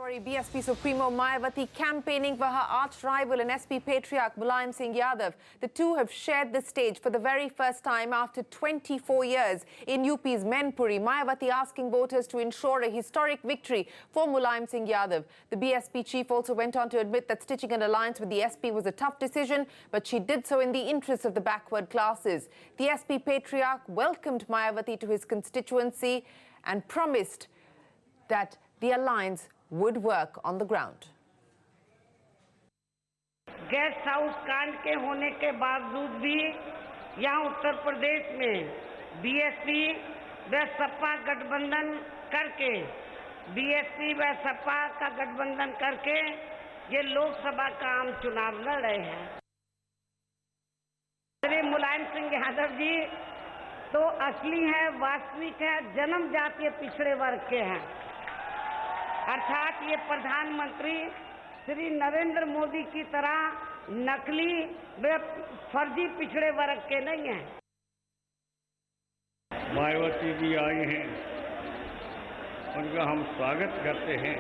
Story, BSP Supremo Mayawati campaigning for her arch-rival and SP patriarch Mulayam Singh Yadav. The two have shared the stage for the very first time after 24 years in UP's Mainpuri. Mayawati asking voters to ensure a historic victory for Mulayam Singh Yadav. The BSP chief also went on to admit that stitching an alliance with the SP was a tough decision, but she did so in the interests of the backward classes. The SP patriarch welcomed Mayawati to his constituency and promised that the alliance would work on the ground. Guest house कांड के होने के बावजूद भी यहाँ उत्तर प्रदेश में BSP व सपा गठबंधन करके का गठबंधन करके ये लोकसभा का आम चुनाव लड़ रहे हैं। श्री मुलायम सिंह यादव जी तो असली है, वास्तविक है, जन्म जातीय पिछड़े वर्ग के हैं। अर्थात ये प्रधानमंत्री श्री नरेंद्र मोदी की तरह नकली व फर्जी पिछड़े वर्ग के नहीं हैं। मायावती जी आई हैं, उनका हम स्वागत करते हैं।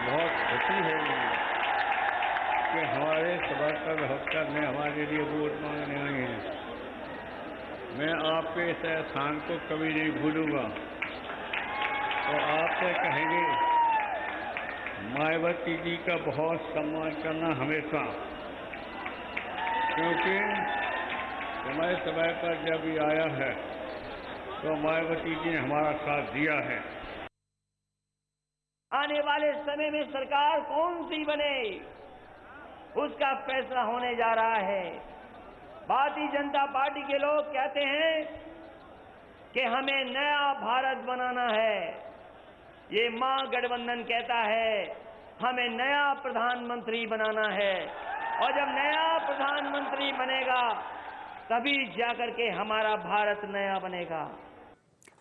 बहुत खुशी है कि हमारे सभासद होकर में हमारे लिए वोट मांगने आई हैं। मैं आपके इस एहसान को कभी नहीं भूलूंगा और आपसे कहेंगे मायावती जी का बहुत सम्मान करना हमेशा, क्योंकि समय पर जब ये आया है तो मायावती जी ने हमारा साथ दिया है। आने वाले समय में सरकार कौन सी बने उसका फैसला होने जा रहा है। भारतीय जनता पार्टी के लोग कहते हैं कि हमें नया भारत बनाना है। ये महागठबंधन कहता है हमें नया प्रधानमंत्री बनाना है, और जब नया प्रधानमंत्री बनेगा तभी जाकर के हमारा भारत नया बनेगा।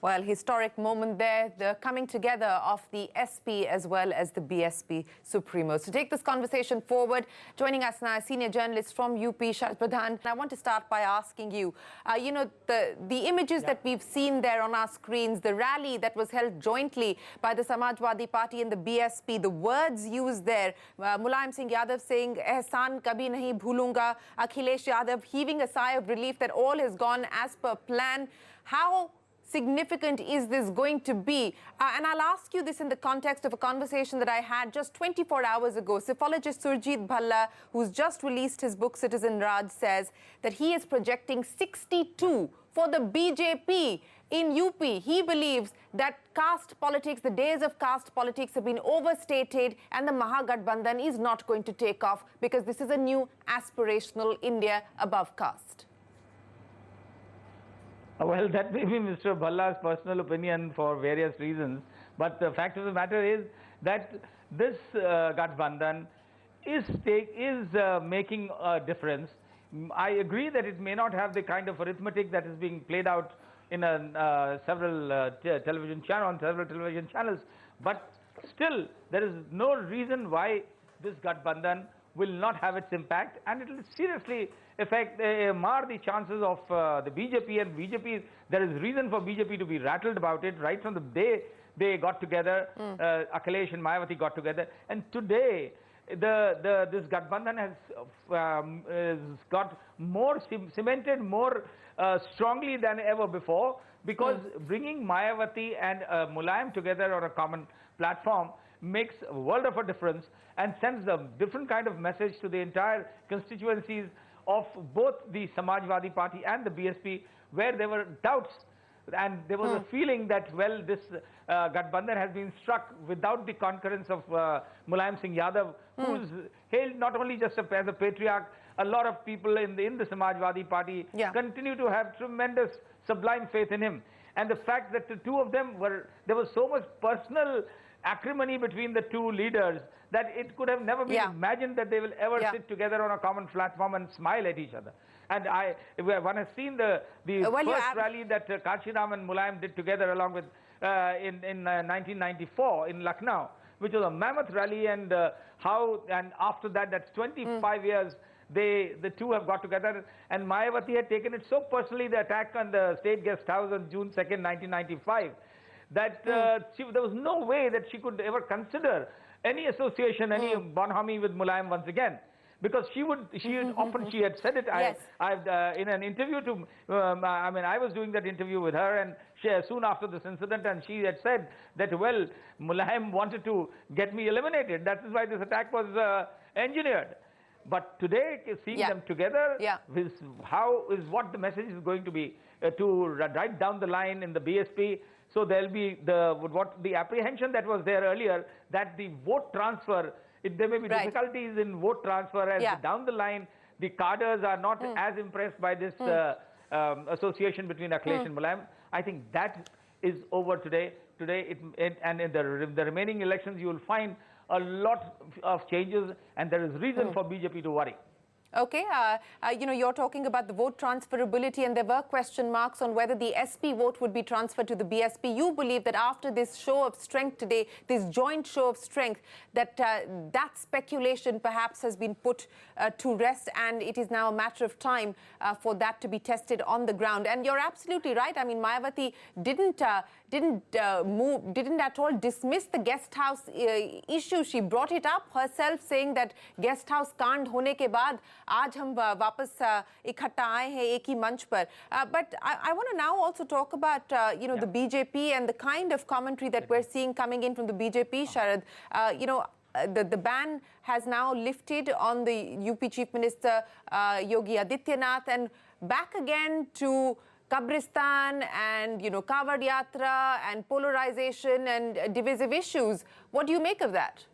Well, historic moment there, the coming together of the SP as well as the BSP Supremos. To take this conversation forward, joining us now, senior journalist from UP, Shahid Pradhan. I want to start by asking you, the images that we've seen there on our screens, the rally that was held jointly by the Samajwadi Party and the BSP, the words used there, Mulayam Singh Yadav saying, "Ehsan kabhi nahi bhulunga," Akhilesh Yadav heaving a sigh of relief that all has gone as per plan. How significant is this going to be? And I'll ask you this in the context of a conversation that I had just 24 hours ago. Psephologist Surjit Bhalla, who's just released his book Citizen Raj, says that he is projecting 62 for the BJP in UP. He believes that caste politics, the days of caste politics have been overstated and the Mahagathbandhan is not going to take off because this is a new aspirational India above caste. Well, that may be Mr. Bhalla's personal opinion for various reasons, but the fact of the matter is that this Gathbandhan is making a difference. I agree that it may not have the kind of arithmetic that is being played out in several television channels, but still there is no reason why this Gathbandhan will not have its impact, and it will seriously mar the chances of the BJP and BJP. There is reason for BJP to be rattled about it right from the day they got together. Akhilesh and Mayawati got together, and today this Gathbandhan has got more cemented more strongly than ever before, because bringing Mayawati and Mulayam together on a common platform makes a world of a difference and sends a different kind of message to the entire constituencies of both the Samajwadi Party and the BSP, where there were doubts and there was a feeling that, well, this Gathbandhan has been struck without the concurrence of Mulayam Singh Yadav, who is hailed not only just as a patriarch. A lot of people in the Samajwadi Party continue to have tremendous, sublime faith in him. And the fact that the two of them there was so much personal acrimony between the two leaders that it could have never been imagined that they will ever sit together on a common platform and smile at each other. And one has seen the first rally that Kashiram and Mulayam did together along with in 1994 in Lucknow, which was a mammoth rally, and after that, that's 25 years. The two have got together, and Mayawati had taken it so personally, the attack on the State Guest House on June 2nd, 1995, that there was no way that she could ever consider any association, any bonhomie with Mulayam once again. Because she had said it. Yes. In an interview I was doing that interview with her, and soon after this incident, and she had said that, well, Mulayam wanted to get me eliminated. That is why this attack was engineered. But today, seeing them together, is what the message is going to be to right down the line in the BSP. So there'll be the apprehension that was there earlier, that the vote transfer, there may be difficulties in vote transfer as down the line the cadres are not as impressed by this association between Akhilesh and Mulayam. I think that is over today. And in the remaining elections, you will find a lot of changes, and there is reason for BJP to worry. Okay, you're talking about the vote transferability, and there were question marks on whether the SP vote would be transferred to the BSP. You believe that after this show of strength today, this joint show of strength, that that speculation perhaps has been put to rest, and it is now a matter of time for that to be tested on the ground. And you're absolutely right. I mean, Mayawati didn't at all dismiss the guest house issue. She brought it up herself, saying that guest house कांड होने के बाद आज हम वापस इकट्ठा आए हैं एक ही मंच पर. But I want to now also talk about the BJP and the kind of commentary that we're seeing coming in from the BJP, Sharad. The ban has now lifted on the UP Chief Minister Yogi Adityanath, and back again to Kabristan and Kawad Yatra and polarization and divisive issues. What do you make of that?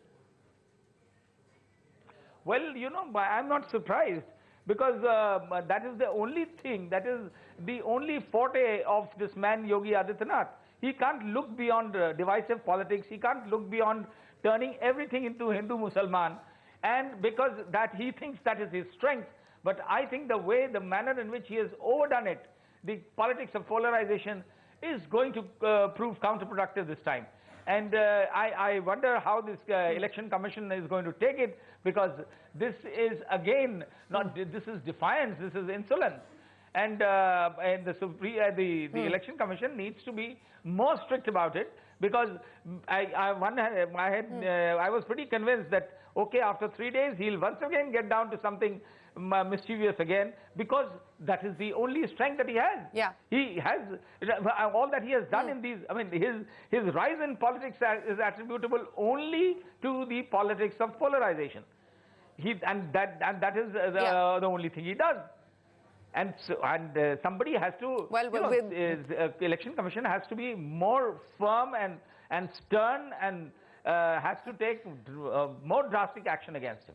Well, I'm not surprised, because that is the only thing, that is the only forte of this man Yogi Adityanath. He can't look beyond divisive politics. He can't look beyond turning everything into Hindu-Musalman, and because that he thinks that is his strength. But I think the manner in which he has overdone it, the politics of polarization, is going to prove counterproductive this time. And I wonder how this election commission is going to take it, because this is again this is defiance, this is insolence, and the election commission needs to be more strict about it, because I was pretty convinced that okay, after 3 days he'll once again get down to something mischievous again, because that is the only strength that he has. Yeah. He has all that he has done in these. I mean, his rise in politics is attributable only to the politics of polarization. That is the only thing he does. And so, somebody has to. Well, election commission has to be more firm and stern, and has to take more drastic action against him.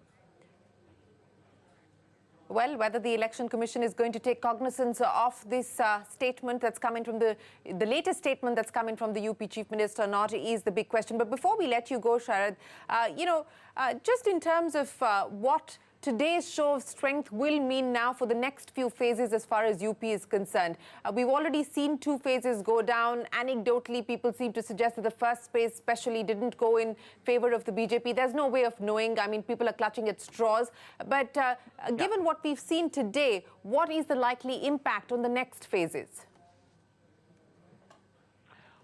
Well, whether the Election Commission is going to take cognizance of this statement that's coming from the latest statement that's coming from the UP Chief Minister or not is the big question. But before we let you go, Sharad, just in terms of what today's show of strength will mean now for the next few phases as far as UP is concerned. We've already seen 2 phases go down. Anecdotally, people seem to suggest that the first phase especially didn't go in favor of the BJP. There's no way of knowing. I mean, people are clutching at straws. But given what we've seen today, what is the likely impact on the next phases?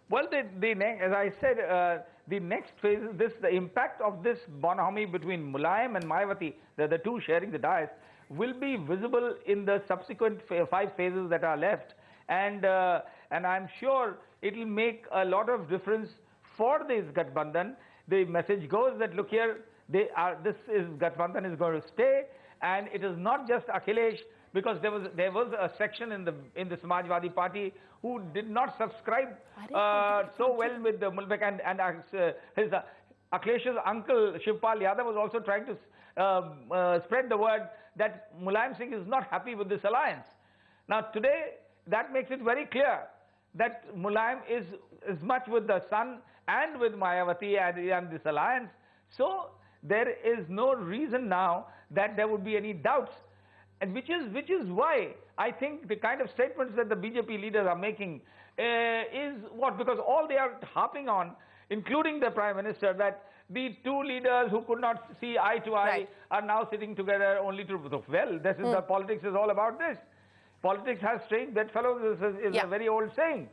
Well, as I said, the next phase is the impact of this bonhomie between Mulayam and Mayawati, the two sharing the dais, will be visible in the subsequent 5 phases that are left, and I'm sure it will make a lot of difference for this Gathbandhan. The message goes that look here, Gathbandhan is going to stay, and it is not just Akhilesh, because there was a section in the Samajwadi Party who did not subscribe so well with the Mulbek, and his Akhilesh's uncle Shivpal Yadav was also trying to spread the word that Mulayam Singh is not happy with this alliance. Now today that makes it very clear that Mulayam is as much with the son and with Mayawati and this alliance. So there is no reason now that there would be any doubts. And which is why I think the kind of statements that the BJP leaders are making is what? Because all they are harping on, including the Prime Minister, that the 2 leaders who could not see eye to eye are now sitting together only to, well, this is the politics is all about this. Politics has strange bedfellows is a very old saying.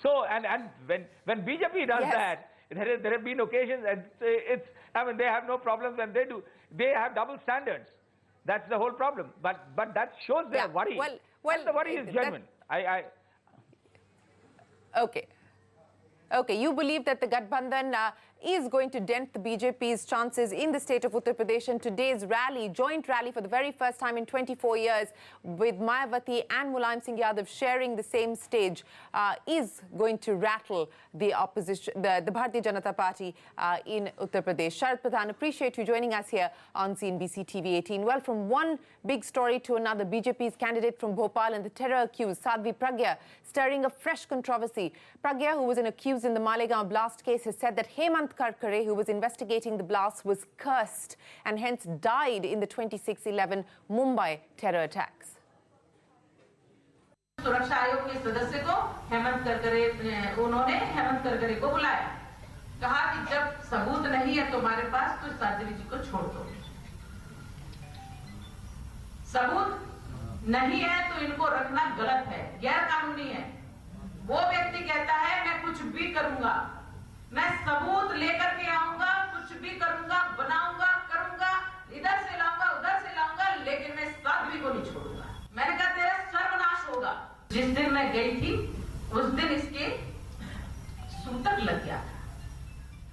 So, and when BJP does that, there have been occasions, and I mean, they have no problems and they do. They have double standards. That's the whole problem. But that shows their worry. Well, the worry is genuine. Okay. Okay, you believe that the Gathbandhan is going to dent the BJP's chances in the state of Uttar Pradesh, and today's rally, joint rally for the very first time in 24 years with Mayawati and Mulayam Singh Yadav sharing the same stage, is going to rattle the opposition, the Bharatiya Janata Party in Uttar Pradesh. Sharad Pradhan, appreciate you joining us here on CNBC-TV18. Well, from one big story to another, BJP's candidate from Bhopal and the terror-accused Sadhvi Pragya stirring a fresh controversy. Pragya, who was an accused in the Malegaon blast case, has said that Hemant Karkare, who was investigating the blast, was cursed and hence died in the 26/11 Mumbai terror attacks. सुरक्षा आयोग के सदस्य को हेमंत करकरे उन्होंने हेमंत करकरे को बुलाया, कहा कि जब सबूत नहीं है तुम्हारे पास तो साध्वी जी को छोड़ दो। सबूत नहीं है तो इनको रखना गलत है, गैर कानूनी है। वो व्यक्ति कहता है मैं कुछ भी करूंगा, मैं सबूत लेकर के आऊंगा, कुछ भी करूंगा, बनाऊंगा, करूंगा, इधर से लाऊंगा, उधर से लाऊंगा, लेकिन मैं साध्वी को नहीं छोड़ूंगा। मैंने कहा तेरा सर्वनाश होगा। जिस दिन मैं गई थी उस दिन इसके सूतक लग गया था,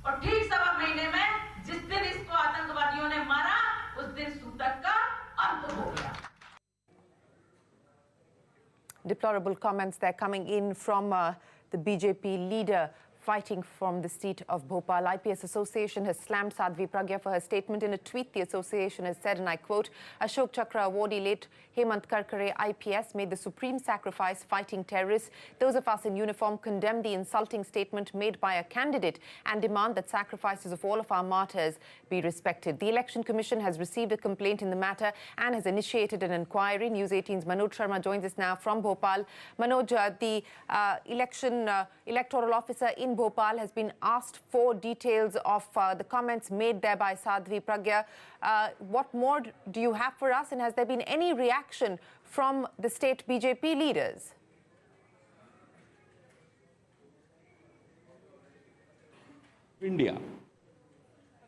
और ठीक 1.25 महीने में जिस दिन इसको आतंकवादियों ने मारा उस दिन सूतक का अंत हो गया। Deplorable comments there coming in from the BJP leader fighting from the seat of Bhopal. IPS Association has slammed Sadhvi Pragya for her statement. In a tweet, the association has said, and I quote, Ashok Chakra awardee late Hemant Karkare IPS made the supreme sacrifice fighting terrorists. Those of us in uniform condemn the insulting statement made by a candidate and demand that sacrifices of all of our martyrs be respected. The Election Commission has received a complaint in the matter and has initiated an inquiry. News 18's Manoj Sharma joins us now from Bhopal. Manoj, the electoral officer in Bhopal has been asked for details of the comments made there by Sadhvi Pragya. What more do you have for us, and has there been any reaction from the state BJP leaders? India.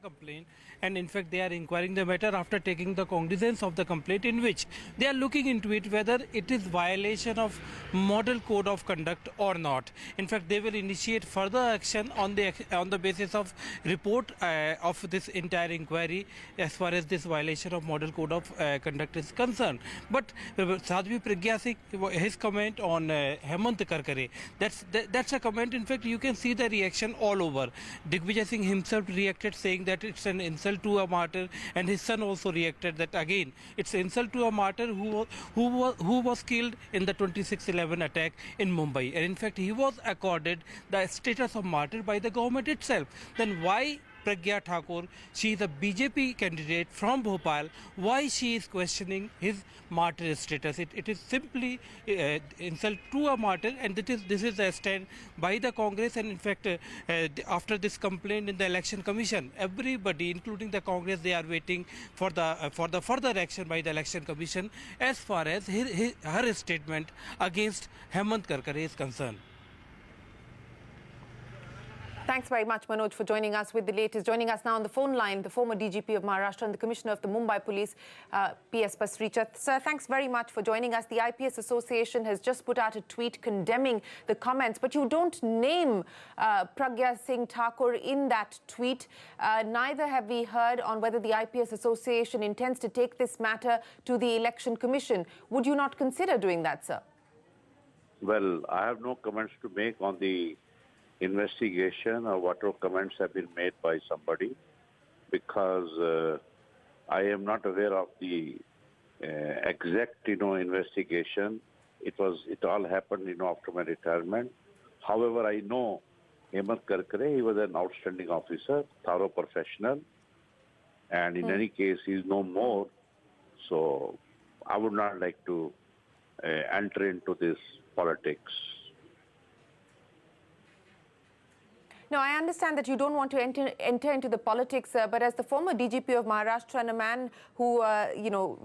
Complaint, and in fact they are inquiring the matter after taking the cognizance of the complaint, in which they are looking into it whether it is violation of model code of conduct or not. In fact, they will initiate further action on the basis of report of this entire inquiry as far as this violation of model code of conduct is concerned. But Sadhvi Pragya Singh, his comment on Hemant Karkare, that's a comment. In fact, you can see the reaction all over. Digvijay Singh himself reacted saying that it's an insult to a martyr, and his son also reacted that again it's an insult to a martyr who was killed in the 26/11 attack in Mumbai, and in fact he was accorded the status of martyr by the government itself. Then why Pragya Thakur, she is a BJP candidate from Bhopal, why she is questioning his martyr status? It is simply insult to a martyr, and this is a stand by the Congress. And in fact, after this complaint in the Election Commission, everybody, including the Congress, they are waiting for the further action by the Election Commission as far as her statement against Hemant Karkare is concerned. Thanks very much, Manoj, for joining us with the latest. Joining us now on the phone line, the former DGP of Maharashtra and the Commissioner of the Mumbai Police, P.S. Pasricha. Sir, thanks very much for joining us. The IPS Association has just put out a tweet condemning the comments, but you don't name Pragya Singh Thakur in that tweet. Neither have we heard on whether the IPS Association intends to take this matter to the Election Commission. Would you not consider doing that, sir? Well, I have no comments to make on the investigation or whatever comments have been made by somebody, because I am not aware of the exact, investigation. It all happened, after my retirement. However, I know Hemant Karkare, he was an outstanding officer, thorough professional, and in any case, he is no more. So I would not like to enter into this politics. No, I understand that you don't want to enter into the politics, but as the former DGP of Maharashtra and a man who,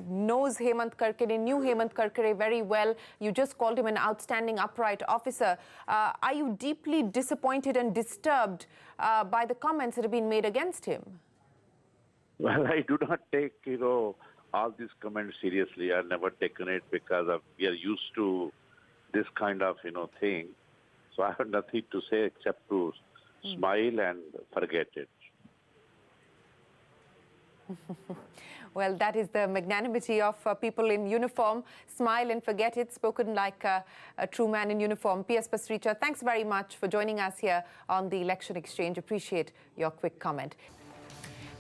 knows Hemant Karkare, knew Hemant Karkare very well, you just called him an outstanding, upright officer. Are you deeply disappointed and disturbed by the comments that have been made against him? Well, I do not take, all these comments seriously. I've never taken it because we are used to this kind of, thing. So I have nothing to say except to smile and forget it. Well, that is the magnanimity of people in uniform. Smile and forget it, spoken like a true man in uniform. P.S. Pasricha, thanks very much for joining us here on the Election Exchange. Appreciate your quick comment.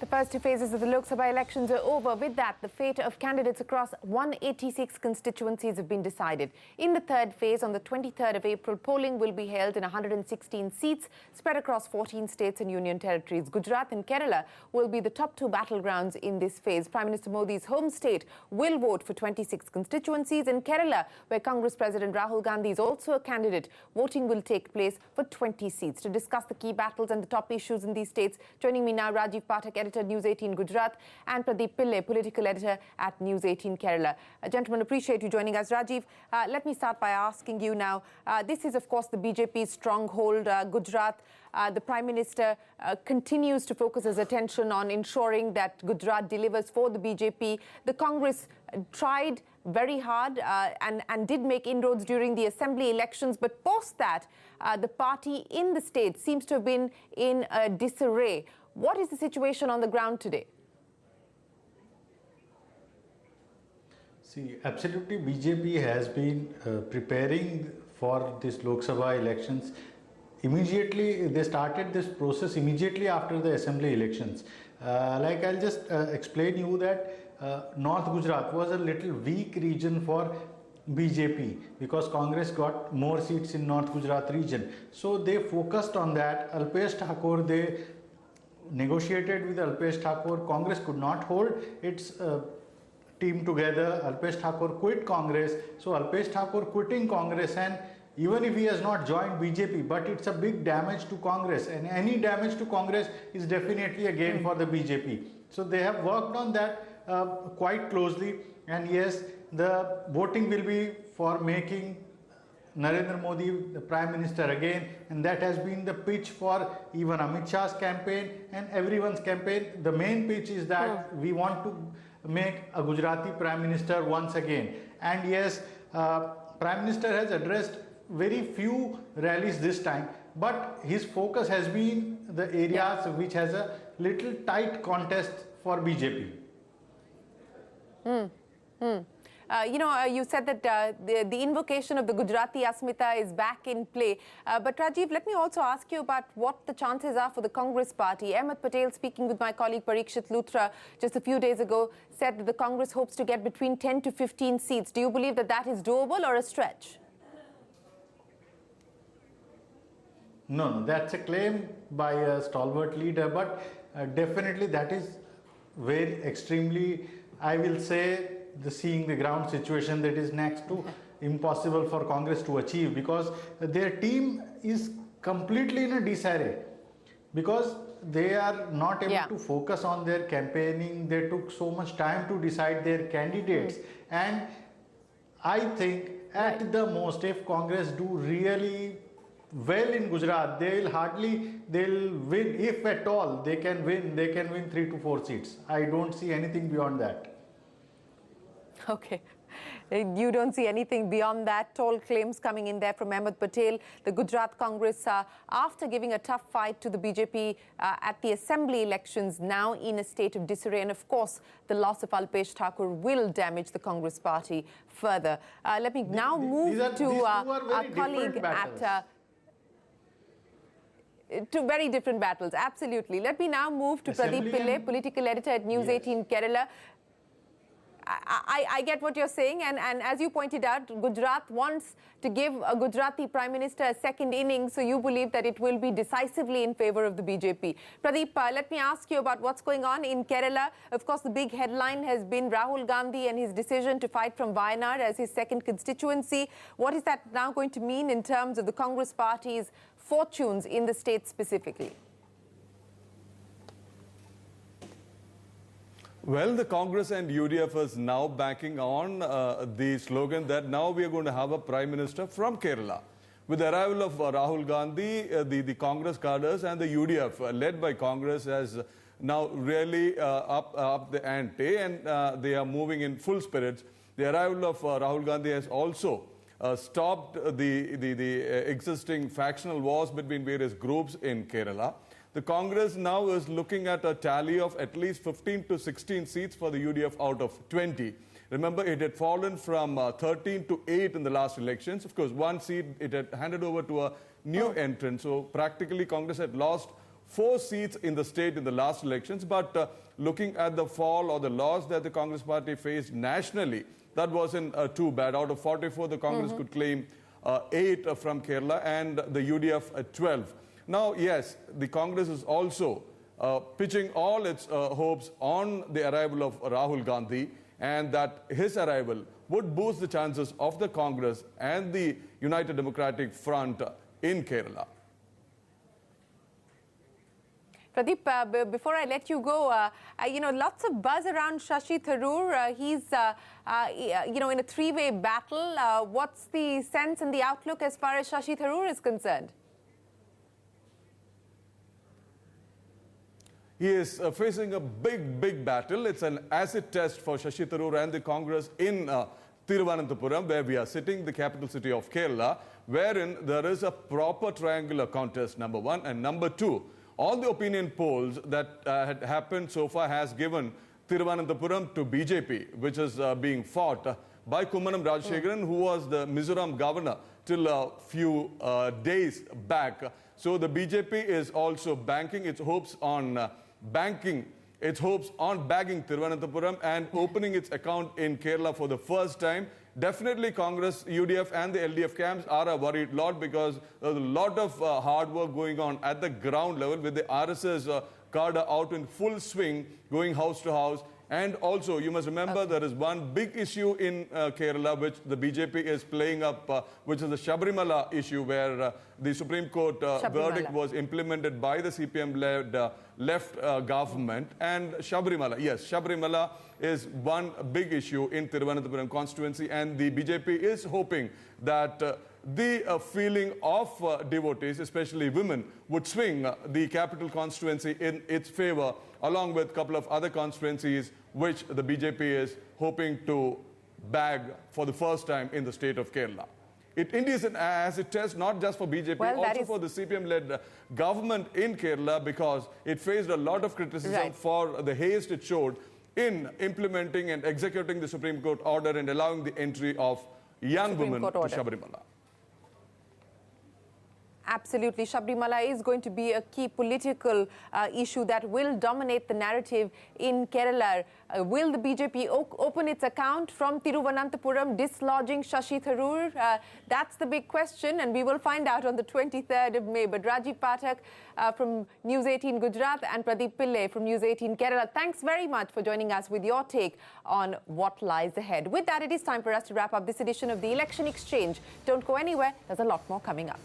The first two phases of the Lok Sabha elections are over. With that, the fate of candidates across 186 constituencies have been decided. In the third phase, on the 23rd of April, polling will be held in 116 seats spread across 14 states and union territories. Gujarat and Kerala will be the top two battlegrounds in this phase. Prime Minister Modi's home state will vote for 26 constituencies. In Kerala, where Congress President Rahul Gandhi is also a candidate, voting will take place for 20 seats. To discuss the key battles and the top issues in these states, joining me now, Rajiv Pathak, editor at News 18 Gujarat, and Pradeep Pillai, political editor at News 18 Kerala. Gentlemen, appreciate you joining us. Rajiv, let me start by asking you now, this is of course the BJP's stronghold, Gujarat. The Prime Minister continues to focus his attention on ensuring that Gujarat delivers for the BJP. The Congress tried very hard and did make inroads during the assembly elections, but post that, the party in the state seems to have been in disarray. What is the situation on the ground today? See, absolutely, BJP has been preparing for this Lok Sabha elections. Immediately, they started this process immediately after the assembly elections. I'll just explain you that North Gujarat was a little weak region for BJP because Congress got more seats in North Gujarat region. So they focused on that. Alpesh Thakur, they negotiated with Alpesh Thakur. Congress could not hold its team together. Alpesh Thakur quit Congress. So Alpesh Thakur quitting Congress, and even if he has not joined BJP, but it's a big damage to Congress, and any damage to Congress is definitely a gain for the BJP. So they have worked on that quite closely, and yes, the voting will be for making Narendra Modi the Prime Minister again, and that has been the pitch for even Amit Shah's campaign and everyone's campaign. The main pitch is that we want to make a Gujarati Prime Minister once again. And yes, Prime Minister has addressed very few rallies this time, but his focus has been the areas which has a little tight contest for BJP. You said that the invocation of the Gujarati Asmita is back in play. But Rajiv, let me also ask you about what the chances are for the Congress party. Ahmed Patel, speaking with my colleague Parikshit Luthra just a few days ago, said that the Congress hopes to get between 10 to 15 seats. Do you believe that that is doable or a stretch? No, that's a claim by a stalwart leader, but definitely that is very extremely, I will say, seeing the ground situation, that is next to impossible for Congress to achieve, because their team is completely in a disarray, because they are not able to focus on their campaigning. They took so much time to decide their candidates, and I think at the most, if Congress do really well in Gujarat, they'll win, if at all they can win 3 to 4 seats. I don't see anything beyond that. Okay. You don't see anything beyond that. Tall claims coming in there from Ahmed Patel. The Gujarat Congress, after giving a tough fight to the BJP at the assembly elections, now in a state of disarray. And of course, the loss of Alpesh Thakur will damage the Congress party further. Let me now move to our colleague at... to very different battles, absolutely. Let me now move to Pradeep Pillai, political editor at News 18 Kerala. I get what you're saying, and as you pointed out, Gujarat wants to give a Gujarati Prime Minister a second innings, so you believe that it will be decisively in favour of the BJP. Pradeep, let me ask you about what's going on in Kerala. Of course, the big headline has been Rahul Gandhi and his decision to fight from Wayanad as his second constituency. What is that now going to mean in terms of the Congress party's fortunes in the state specifically? Well, the Congress and UDF is now backing on the slogan that now we are going to have a Prime Minister from Kerala. With the arrival of Rahul Gandhi, the Congress cadres and the UDF, led by Congress, has now really up the ante, and they are moving in full spirits. The arrival of Rahul Gandhi has also stopped the existing factional wars between various groups in Kerala. The Congress now is looking at a tally of at least 15 to 16 seats for the UDF out of 20. Remember, it had fallen from 13 to 8 in the last elections. Of course, one seat it had handed over to a new entrant. So practically, Congress had lost 4 seats in the state in the last elections. But looking at the fall or the loss that the Congress party faced nationally, that wasn't too bad. Out of 44, the Congress could claim 8 from Kerala and the UDF 12. Now, yes, the Congress is also pitching all its hopes on the arrival of Rahul Gandhi, and that his arrival would boost the chances of the Congress and the United Democratic Front in Kerala. Pradeep, before I let you go, lots of buzz around Shashi Tharoor. He's, in a three-way battle. What's the sense and the outlook as far as Shashi Tharoor is concerned? He is facing a big battle. It's an acid test for Shashi Tharoor and the Congress in Thiruvananthapuram, where we are sitting, the capital city of Kerala, wherein there is a proper triangular contest, number one. And number two, all the opinion polls that had happened so far has given Thiruvananthapuram to BJP, which is being fought by Kummanam Rajashekharan, who was the Mizoram governor till a few days back. So the BJP is also banking its hopes on bagging Thiruvananthapuram and opening its account in Kerala for the first time. Definitely Congress, UDF and the LDF camps are a worried lot, because there's a lot of hard work going on at the ground level with the RSS cadre out in full swing, going house to house. And also, you must remember, there is one big issue in Kerala which the BJP is playing up, which is the Sabrimala issue, where the Supreme Court verdict was implemented by the CPM-led left government. And Sabrimala is one big issue in Thiruvananthapuram constituency, and the BJP is hoping that the feeling of devotees, especially women, would swing the capital constituency in its favor, along with a couple of other constituencies which the BJP is hoping to bag for the first time in the state of Kerala. Indeed, is an acid test not just for BJP, also for the CPM-led government in Kerala, because it faced a lot of criticism for the haste it showed in implementing and executing the Supreme Court order and allowing the entry of young women to Sabrimala. Absolutely. Sabrimala is going to be a key political issue that will dominate the narrative in Kerala. Will the BJP open its account from Thiruvananthapuram, dislodging Shashi Tharoor? That's the big question, and we will find out on the 23rd of May. But Rajiv Pathak from News 18 Gujarat and Pradeep Pillai from News 18 Kerala, thanks very much for joining us with your take on what lies ahead. With that, it is time for us to wrap up this edition of the Election Exchange. Don't go anywhere. There's a lot more coming up.